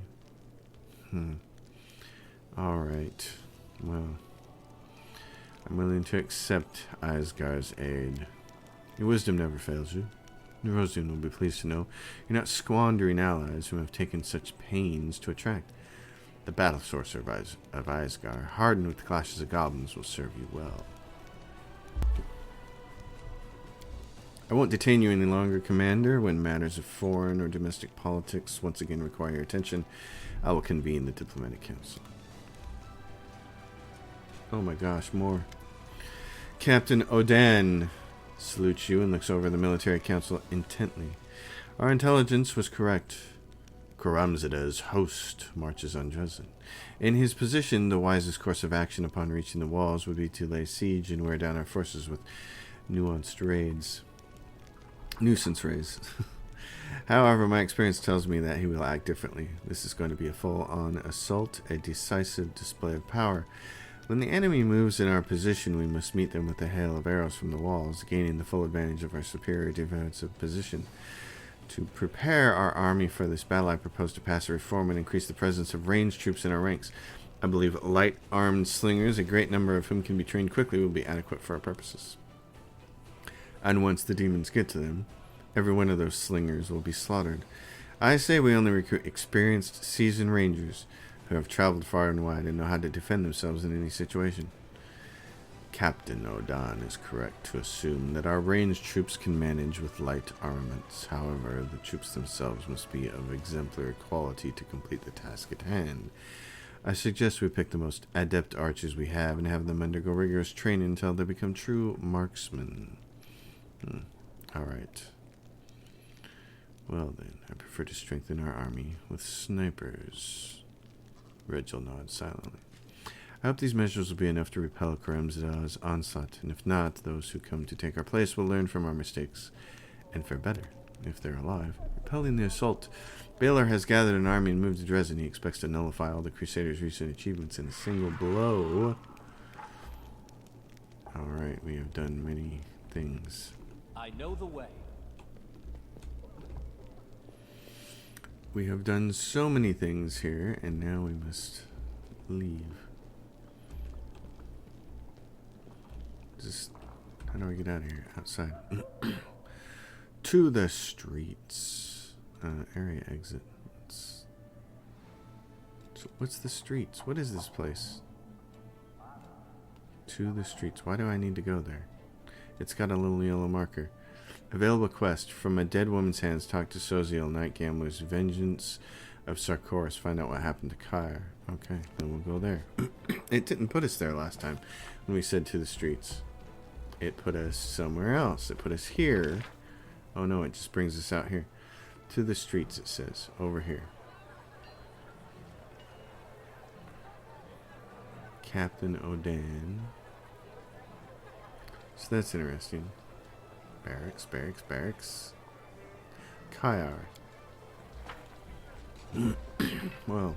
you. All right. Well, I'm willing to accept Aesgar's aid. Your wisdom never fails you. Nerosian will be pleased to know you're not squandering allies who have taken such pains to attract. The battle sorcerer of Aesgar, hardened with the clashes of goblins, will serve you well. I won't detain you any longer, Commander. When matters of foreign or domestic politics once again require your attention, I will convene the Diplomatic Council. Oh my gosh, more. Captain Odan salutes you and looks over the military council intently. Our intelligence was correct. Karamzada's host marches on Dresden. In his position, the wisest course of action upon reaching the walls would be to lay siege and wear down our forces with nuisance raids. However, my experience tells me that he will act differently. This is going to be a full-on assault, a decisive display of power. When the enemy moves in our position, we must meet them with a hail of arrows from the walls, gaining the full advantage of our superior defensive position. To prepare our army for this battle, I propose to pass a reform and increase the presence of ranged troops in our ranks. I believe light-armed slingers, a great number of whom can be trained quickly, will be adequate for our purposes. And once the demons get to them, every one of those slingers will be slaughtered. I say we only recruit experienced, seasoned rangers who have traveled far and wide and know how to defend themselves in any situation. Captain Odan is correct to assume that our ranged troops can manage with light armaments. However, the troops themselves must be of exemplary quality to complete the task at hand. I suggest we pick the most adept archers we have and have them undergo rigorous training until they become true marksmen. Alright. Well then, I prefer to strengthen our army with snipers. Regil nods silently. I hope these measures will be enough to repel Karamzada's onslaught, and if not, those who come to take our place will learn from our mistakes, and fare better, if they're alive. Repelling the Assault Baylor has gathered an army and moved to Dresden. He expects to nullify all the Crusaders' recent achievements in a single blow. Alright, we have done many things. I know the way. We have done so many things here, and now we must leave. Just, how do I get out of here? Outside. To the streets. Area exit. So what's the streets? What is this place? To the streets. Why do I need to go there? It's got a little yellow marker. Available quest. From a dead woman's hands, talk to Soziel, night gamblers, vengeance of Sarkoris. Find out what happened to Kyre. Okay, then we'll go there. It didn't put us there last time when we said to the streets. It put us somewhere else. It put us here. Oh no, it just brings us out here. To the streets, it says. Over here. Captain Odan. So that's interesting. Barracks, barracks, barracks. Kyre. Well.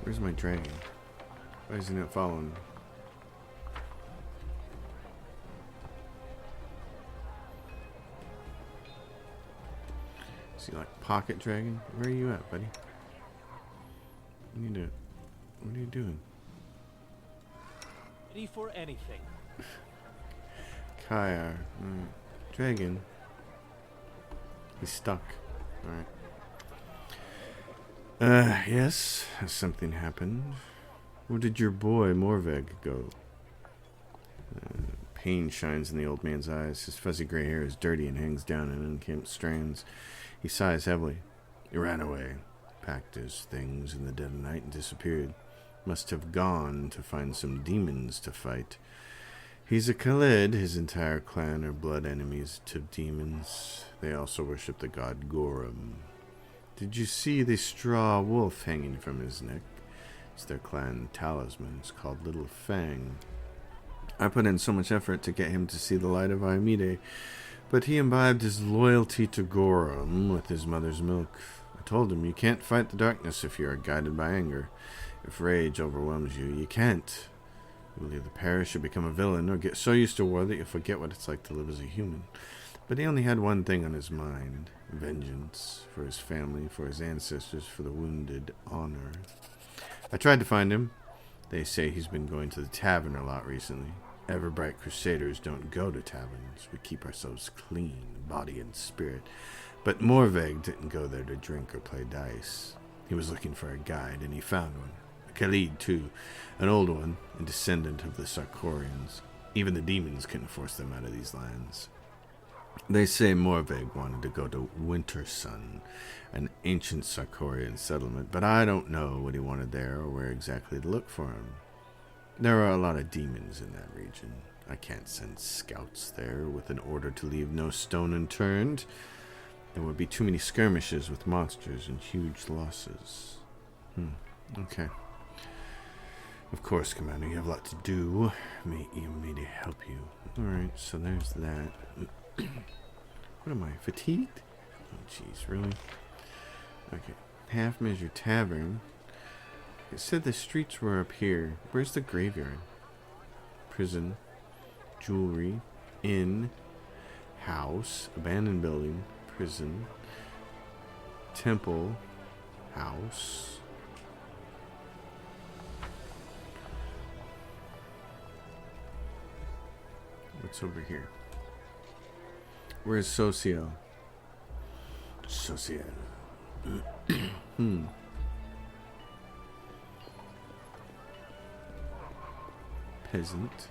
Where's my dragon? Why isn't it following me? Is he like pocket dragon? Where are you at, buddy? What are you doing? Ready for anything. Kyre. Dragon. He's stuck. Alright. Yes. Something happened. Where did your boy Morveg go? Pain shines in the old man's eyes. His fuzzy gray hair is dirty and hangs down in unkempt strands. He sighs heavily. He ran away, packed his things in the dead of night, and disappeared. Must have gone to find some demons to fight. He's a Khalid. His entire clan are blood enemies to demons. They also worship the god Gorum. Did you see the straw wolf hanging from his neck? It's their clan talisman. It's called Little Fang. I put in so much effort to get him to see the light of Aimide, but he imbibed his loyalty to Gorum with his mother's milk. I told him, you can't fight the darkness if you are guided by anger. If rage overwhelms you, you can't. You'll either perish or become a villain, or get so used to war that you'll forget what it's like to live as a human. But he only had one thing on his mind. Vengeance. For his family, for his ancestors, for the wounded, honor. I tried to find him. They say he's been going to the tavern a lot recently. Ever-bright crusaders don't go to taverns. We keep ourselves clean, body and spirit. But Morveg didn't go there to drink or play dice. He was looking for a guide, and he found one. A Khalid, too. An old one, a descendant of the Sarkorians. Even the demons couldn't force them out of these lands. They say Morveg wanted to go to Wintersun, an ancient Sarkorian settlement, but I don't know what he wanted there or where exactly to look for him. There are a lot of demons in that region. I can't send scouts there with an order to leave no stone unturned. There would be too many skirmishes with monsters and huge losses. Okay. Of course, Commander, you have a lot to do. May to help you. Alright, so there's that. What am I, fatigued? Oh, jeez, really? Okay. Half Measure Tavern. It said the streets were up here. Where's the graveyard? Prison. Jewelry. Inn. House. Abandoned building. Prison. Temple. House. What's over here? Where's Soziel? Soziel. Peasant.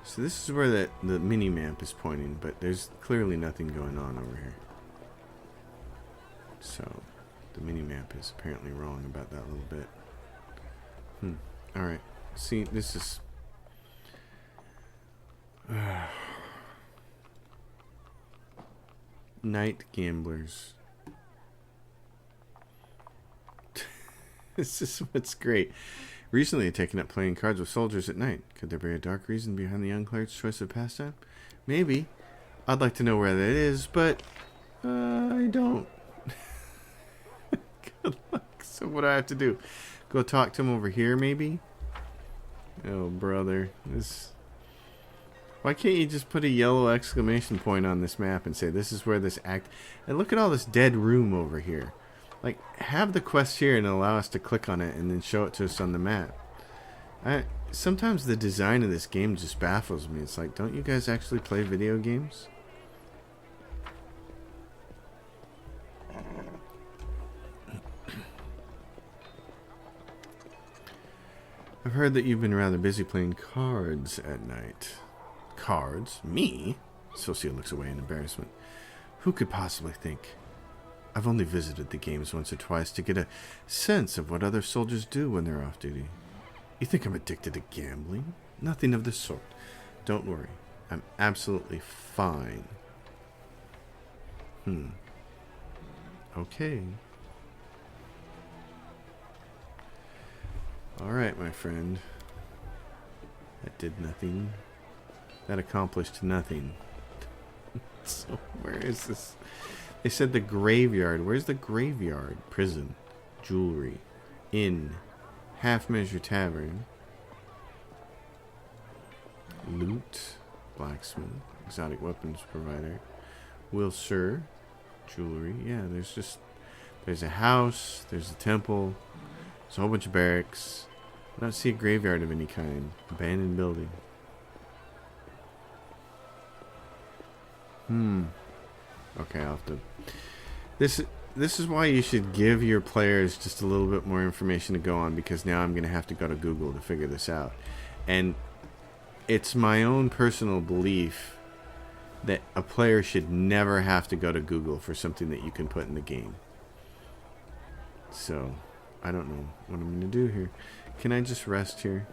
So this is where the mini-map is pointing, but there's clearly nothing going on over here. So, the mini-map is apparently wrong about that little bit. Alright. See, this is... Night gamblers. This is what's great. Recently I've taken up playing cards with soldiers at night. Could there be a dark reason behind the young cleric's choice of pastime? Maybe. I'd like to know where that is, but I don't. Good luck. So what do I have to do? Go talk to him over here, maybe? Oh, brother. Why can't you just put a yellow exclamation point on this map and say, this is where this act... And look at all this dead room over here. Like, have the quest here and allow us to click on it and then show it to us on the map. Sometimes the design of this game just baffles me. It's like, don't you guys actually play video games? I've heard that you've been rather busy playing cards at night. Cards? Me? Socio looks away in embarrassment. Who could possibly think? I've only visited the games once or twice to get a sense of what other soldiers do when they're off duty. You think I'm addicted to gambling? Nothing of the sort. Don't worry. I'm absolutely fine. Okay. Alright, my friend. That did nothing. That accomplished nothing. So, where is this? They said the graveyard. Where's the graveyard? Prison. Jewelry. Inn. Half Measure Tavern. Loot. Blacksmith. Exotic weapons provider. Wilshire. Jewelry. Yeah, there's a house. There's a temple. There's a whole bunch of barracks. I don't see a graveyard of any kind. Abandoned building. Okay, I'll have to... This is why you should give your players just a little bit more information to go on, because now I'm going to have to go to Google to figure this out. And it's my own personal belief that a player should never have to go to Google for something that you can put in the game. So, I don't know what I'm going to do here. Can I just rest here?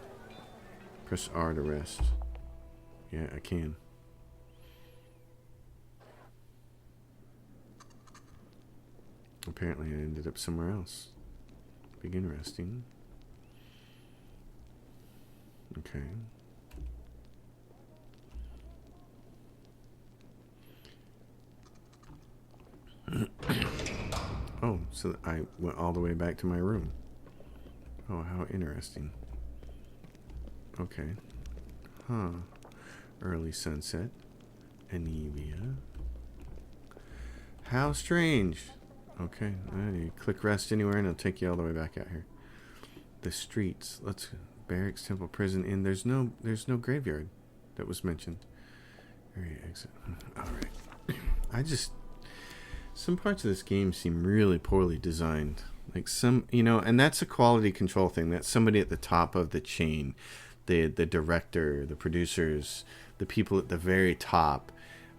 Press R to rest. Yeah, I can. Apparently I ended up somewhere else. Begin resting. Okay. Oh, so I went all the way back to my room. Oh, how interesting. Okay. Huh. Early sunset. Anevia. How strange. Okay. You click rest anywhere and it'll take you all the way back out here. The streets. Let's... Barracks, temple, prison, inn. There's no graveyard that was mentioned. Area exit. Alright. Some parts of this game seem really poorly designed. Like some, and that's a quality control thing. That's somebody at the top of the chain. The director, the producers, the people at the very top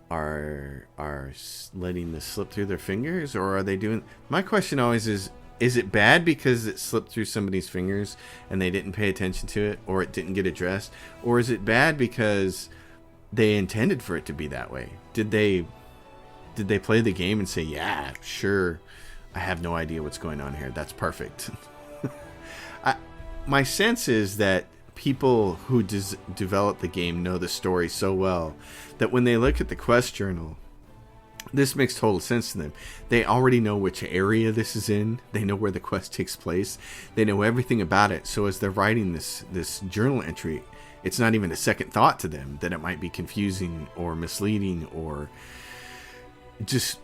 are letting this slip through their fingers, or are they doing... My question always is it bad because it slipped through somebody's fingers and they didn't pay attention to it, or it didn't get addressed? Or is it bad because they intended for it to be that way? Did they play the game and say, yeah, sure, I have no idea what's going on here, that's perfect? My sense is that people who develop the game know the story so well that when they look at the quest journal, this makes total sense to them. They already know which area this is in. They know where the quest takes place. They know everything about it. So as they're writing this journal entry, it's not even a second thought to them that it might be confusing or misleading, or just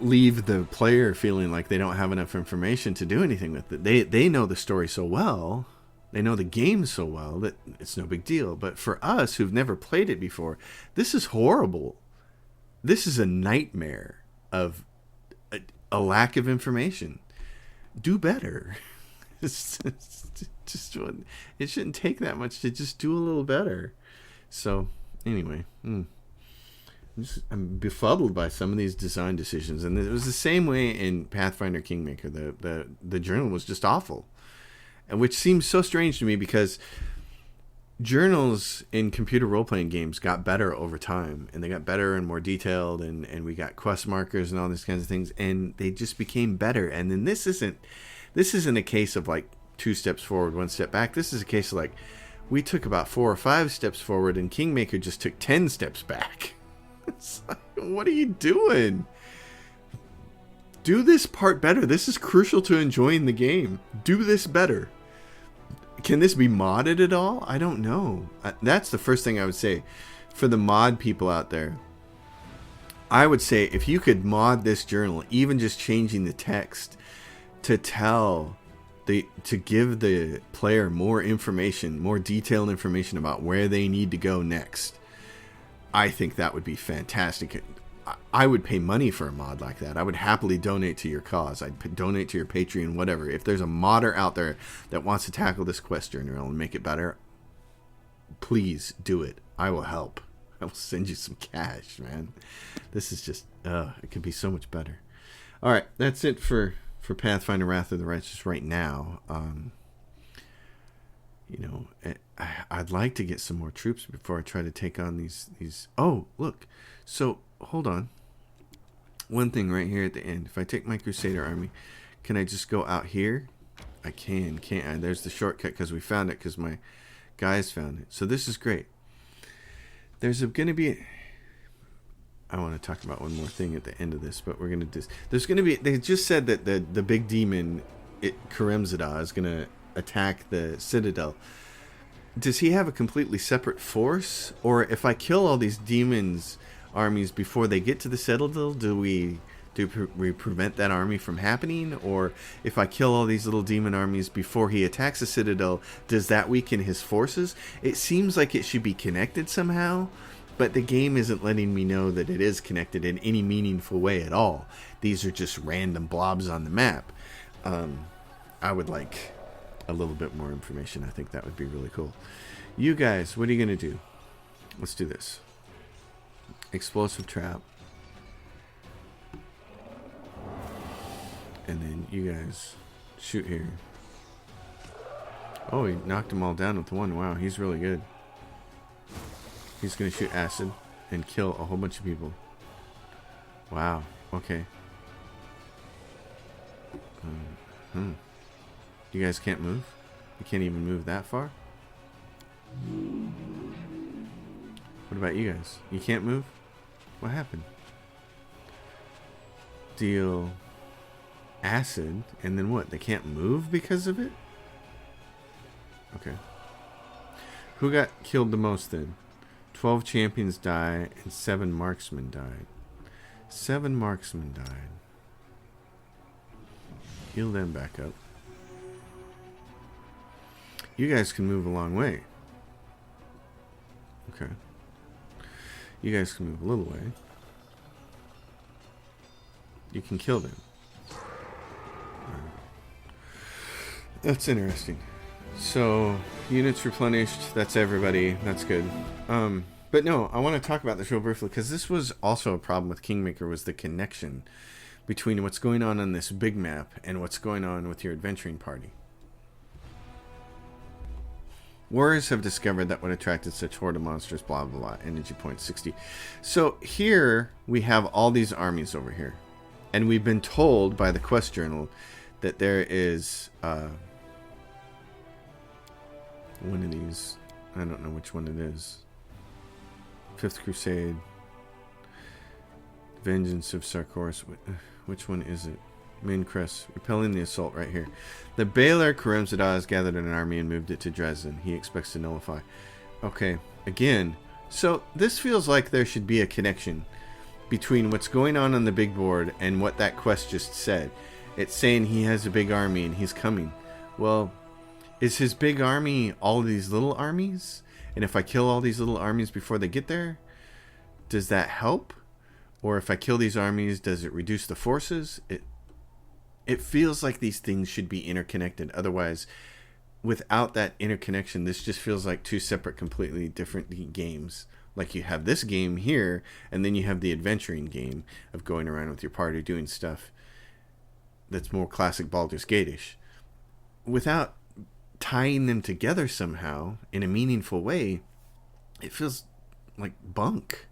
leave the player feeling like they don't have enough information to do anything with it. They know the story so well, they know the game so well that it's no big deal. But for us who've never played it before, this is horrible. This is a nightmare of a lack of information. Do better. It shouldn't take that much to just do a little better. So anyway, I'm befuddled by some of these design decisions, and it was the same way in Pathfinder Kingmaker. The journal was just awful, and which seems so strange to me because journals in computer role-playing games got better over time, and they got better and more detailed, and we got quest markers and all these kinds of things, and they just became better. And then this isn't a case of like 2 steps forward, 1 step back. This is a case of like, we took about 4 or 5 steps forward and Kingmaker just took 10 steps back. It's like, what are you doing? Do this part better. This is crucial to enjoying the game. Do this better. Can this be modded at all? I don't know. That's the first thing I would say. For the mod people out there, I would say if you could mod this journal, even just changing the text to give the player more information, more detailed information about where they need to go next, I think that would be fantastic. I would pay money for a mod like that. I would happily donate to your cause. I'd donate to your Patreon, whatever. If there's a modder out there that wants to tackle this quest journal and make it better, please do it. I will help. I will send you some cash, man. This is just, it could be so much better. All right, that's it for Pathfinder Wrath of the Righteous right now. I'd like to get some more troops before I try to take on these. Oh, look. So, hold on. One thing right here at the end. If I take my Crusader army, can I just go out here? I can, can't I? There's the shortcut because we found it because my guys found it. So this is great. There's going to be... I want to talk about one more thing at the end of this, but we're going to do... There's going to be... They just said that the big demon, Karamzada, is going to attack the Citadel. Does he have a completely separate force? Or if I kill all these demons... armies before they get to the Citadel, do we prevent that army from happening? Or if I kill all these little demon armies before he attacks the Citadel, does that weaken his forces? It seems like it should be connected somehow, but the game isn't letting me know that it is connected in any meaningful way at all. These are just random blobs on the map. I would like a little bit more information. I think that would be really cool. You guys, what are you going to do? Let's do this. Explosive trap. And then you guys shoot here. Oh, he knocked them all down with the one. Wow, he's really good. He's going to shoot acid and kill a whole bunch of people. Wow, okay. You guys can't move? You can't even move that far? What about you guys? You can't move? What happened? Deal acid, and then what? They can't move because of it? Okay. Who got killed the most then? 12 champions die, and 7 marksmen died. 7 marksmen died. Heal them back up. You guys can move a long way. Okay. You guys can move a little way. You can kill them. That's interesting. So, units replenished. That's everybody. That's good. But no, I want to talk about this real briefly because this was also a problem with Kingmaker, was the connection between what's going on this big map and what's going on with your adventuring party. Warriors have discovered that what attracted such horde of monsters, blah, blah, blah, energy point 60. So here we have all these armies over here. And we've been told by the quest journal that there is one of these. I don't know which one it is. 5th Crusade. Vengeance of Sarkoris. Which one is it? Main crest. Repelling the Assault right here. The Baylor Karamzada has gathered an army and moved it to Dresden. He expects to nullify. Okay, again. So this feels like there should be a connection between what's going on the big board and what that quest just said. It's saying he has a big army and he's coming. Well, is his big army all of these little armies? And if I kill all these little armies before they get there, does that help? Or if I kill these armies, does it reduce the forces? It feels like these things should be interconnected. Otherwise, without that interconnection, this just feels like 2 separate, completely different games. Like you have this game here, and then you have the adventuring game of going around with your party doing stuff that's more classic Baldur's Gate-ish. Without tying them together somehow in a meaningful way, it feels like bunk.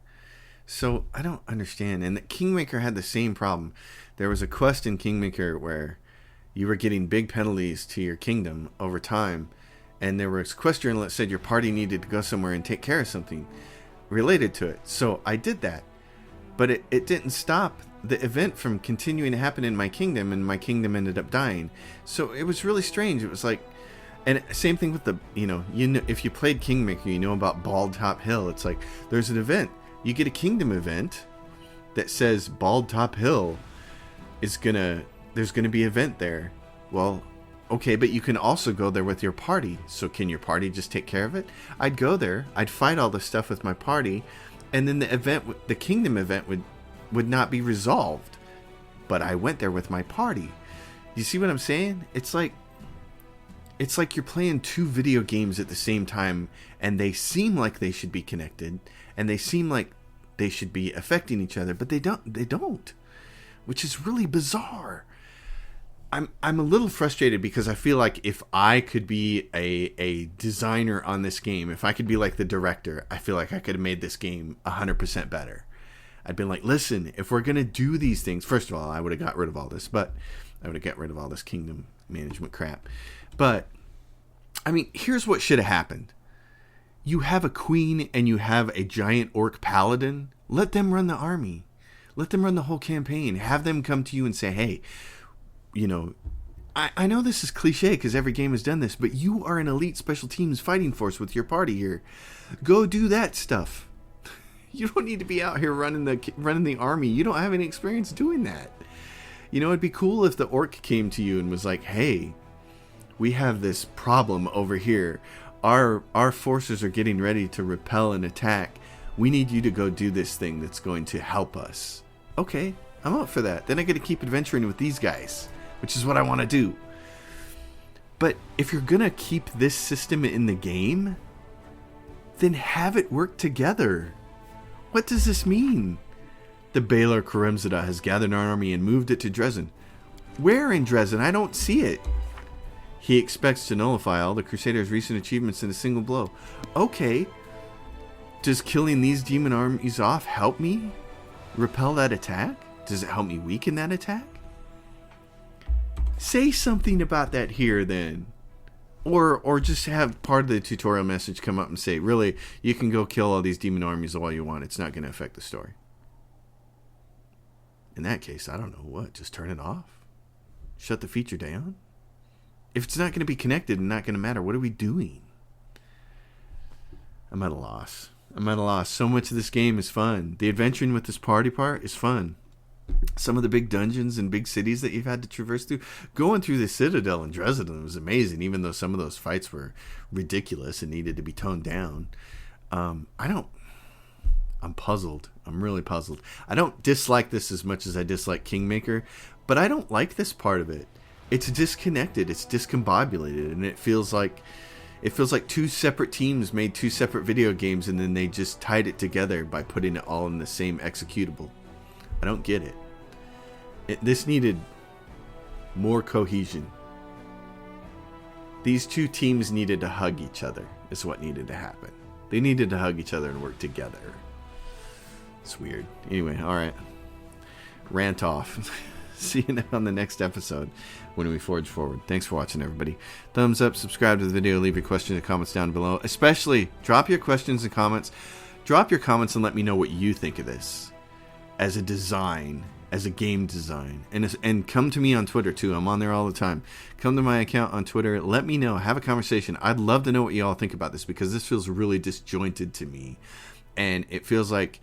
So I don't understand. And the Kingmaker had the same problem. There was a quest in Kingmaker where you were getting big penalties to your kingdom over time, and there was quest journal that said your party needed to go somewhere and take care of something related to it. So I did that, but it didn't stop the event from continuing to happen in my kingdom, and my kingdom ended up dying. So it was really strange. It was like, and same thing with the, if you played Kingmaker, you know about Bald Top Hill. It's like, there's an event. You get a kingdom event that says Bald Top Hill there's gonna be an event there. Well, okay, but you can also go there with your party. So can your party just take care of it? I'd go there, I'd fight all the stuff with my party, and then the kingdom event would not be resolved. But I went there with my party. You see what I'm saying? It's like you're playing two video games at the same time, and they seem like they should be connected, and they seem like they should be affecting each other, but they don't, which is really bizarre. I'm a little frustrated because I feel like if I could be a designer on this game, if I could be like the director, I feel like I could have made this game 100% better. I'd been like, listen, if we're going to do these things, first of all, I would have got rid of all this, but I would have got rid of all this kingdom management crap. But, I mean, here's what should have happened. You have a queen and you have a giant orc paladin. Let them run the army. Let them run the whole campaign. Have them come to you and say, hey, I know this is cliche because every game has done this, but you are an elite special teams fighting force with your party here. Go do that stuff. You don't need to be out here running the army. You don't have any experience doing that. It'd be cool if the orc came to you and was like, hey, we have this problem over here. Our forces are getting ready to repel an attack. We need you to go do this thing that's going to help us. Okay, I'm up for that. Then I get to keep adventuring with these guys, which is what I want to do. But if you're going to keep this system in the game, then have it work together. What does this mean? The Baylor Karamzada has gathered an army and moved it to Dresden. Where in Dresden? I don't see it. He expects to nullify all the Crusaders' recent achievements in a single blow. Okay. Does killing these demon armies off help me repel that attack? Does it help me weaken that attack? Say something about that here then. Or just have part of the tutorial message come up and say, really, you can go kill all these demon armies all you want. It's not going to affect the story. In that case, I don't know what. Just turn it off? Shut the feature down? If it's not going to be connected and not going to matter, what are we doing? I'm at a loss. So much of this game is fun. The adventuring with this party part is fun. Some of the big dungeons and big cities that you've had to traverse through. Going through the Citadel in Dresden was amazing, even though some of those fights were ridiculous and needed to be toned down. I'm puzzled. I'm really puzzled. I don't dislike this as much as I dislike Kingmaker, but I don't like this part of it. It's disconnected. It's discombobulated, and it feels like two separate teams made two separate video games, and then they just tied it together by putting it all in the same executable. I don't get it. This needed more cohesion. These two teams needed to hug each other, is what needed to happen. They needed to hug each other and work together. It's weird. Anyway, alright. Rant off. See you on the next episode when we forge forward. Thanks for watching, everybody. Thumbs up, subscribe to the video, leave your questions and comments down below. Especially, drop your questions and comments. Drop your comments and let me know what you think of this as a design, as a game design. And come to me on Twitter, too. I'm on there all the time. Come to my account on Twitter. Let me know. Have a conversation. I'd love to know what you all think about this, because this feels really disjointed to me. And it feels like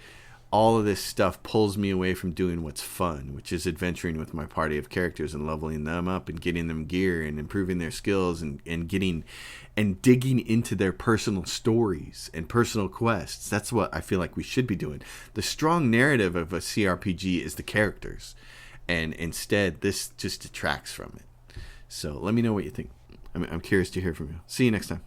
all of this stuff pulls me away from doing what's fun, which is adventuring with my party of characters and leveling them up and getting them gear and improving their skills and getting and digging into their personal stories and personal quests. That's what I feel like we should be doing. The strong narrative of a CRPG is the characters, and instead this just detracts from it. So let me know what you think. I'm curious to hear from you. See you next time.